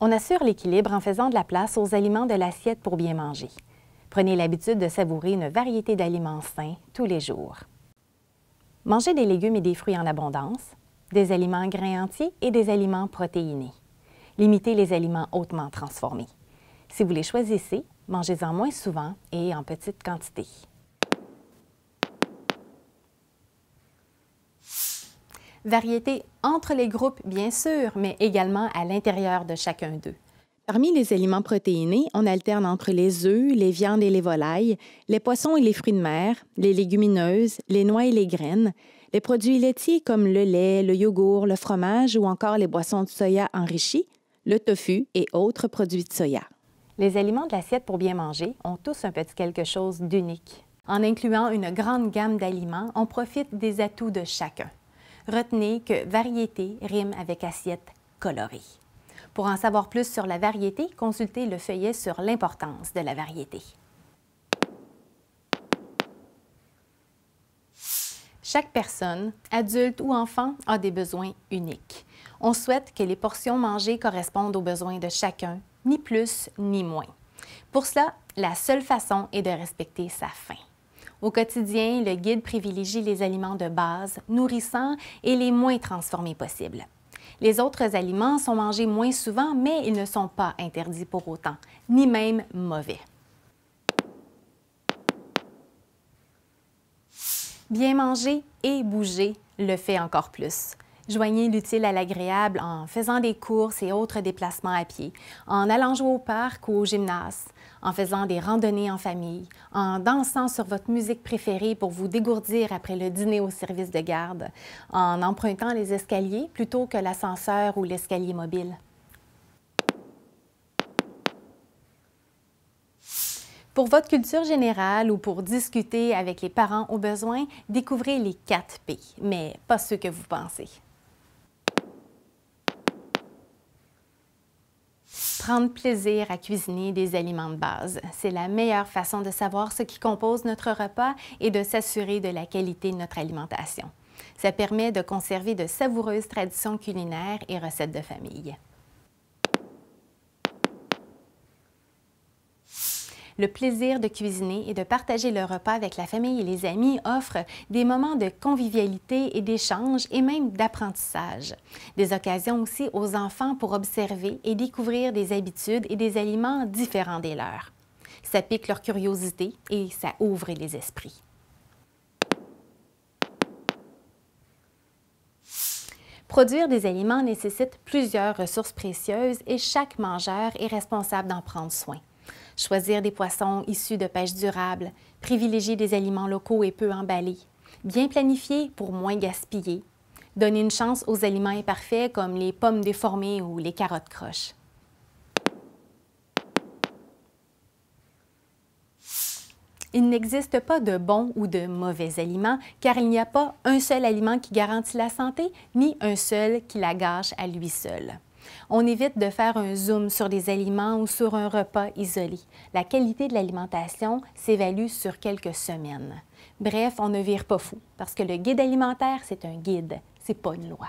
On assure l'équilibre en faisant de la place aux aliments de l'assiette pour bien manger. Prenez l'habitude de savourer une variété d'aliments sains tous les jours. Mangez des légumes et des fruits en abondance, des aliments grains entiers et des aliments protéinés. Limitez les aliments hautement transformés. Si vous les choisissez, mangez-en moins souvent et en petite quantité. Variété entre les groupes, bien sûr, mais également à l'intérieur de chacun d'eux. Parmi les aliments protéinés, on alterne entre les œufs, les viandes et les volailles, les poissons et les fruits de mer, les légumineuses, les noix et les graines, les produits laitiers comme le lait, le yogourt, le fromage ou encore les boissons de soya enrichies, le tofu et autres produits de soya. Les aliments de l'assiette pour bien manger ont tous un petit quelque chose d'unique. En incluant une grande gamme d'aliments, on profite des atouts de chacun. Retenez que variété rime avec assiette colorée. Pour en savoir plus sur la variété, consultez le feuillet sur l'importance de la variété. Chaque personne, adulte ou enfant, a des besoins uniques. On souhaite que les portions mangées correspondent aux besoins de chacun, ni plus ni moins. Pour cela, la seule façon est de respecter sa faim. Au quotidien, le guide privilégie les aliments de base, nourrissants et les moins transformés possibles. Les autres aliments sont mangés moins souvent, mais ils ne sont pas interdits pour autant, ni même mauvais. Bien manger et bouger le fait encore plus. Joignez l'utile à l'agréable en faisant des courses et autres déplacements à pied, en allant jouer au parc ou au gymnase, en faisant des randonnées en famille, en dansant sur votre musique préférée pour vous dégourdir après le dîner au service de garde, en empruntant les escaliers plutôt que l'ascenseur ou l'escalier mobile. Pour votre culture générale ou pour discuter avec les parents au besoin, découvrez les 4 P, mais pas ceux que vous pensez. Prendre plaisir à cuisiner des aliments de base. C'est la meilleure façon de savoir ce qui compose notre repas et de s'assurer de la qualité de notre alimentation. Ça permet de conserver de savoureuses traditions culinaires et recettes de famille. Le plaisir de cuisiner et de partager le repas avec la famille et les amis offre des moments de convivialité et d'échange et même d'apprentissage. Des occasions aussi aux enfants pour observer et découvrir des habitudes et des aliments différents des leurs. Ça pique leur curiosité et ça ouvre les esprits. Produire des aliments nécessite plusieurs ressources précieuses et chaque mangeur est responsable d'en prendre soin. Choisir des poissons issus de pêche durable, privilégier des aliments locaux et peu emballés, bien planifier pour moins gaspiller, donner une chance aux aliments imparfaits comme les pommes déformées ou les carottes croches. Il n'existe pas de bons ou de mauvais aliments car il n'y a pas un seul aliment qui garantit la santé ni un seul qui la gâche à lui seul. On évite de faire un zoom sur des aliments ou sur un repas isolé. La qualité de l'alimentation s'évalue sur quelques semaines. Bref, on ne vire pas fou, parce que le guide alimentaire, c'est un guide, c'est pas une loi.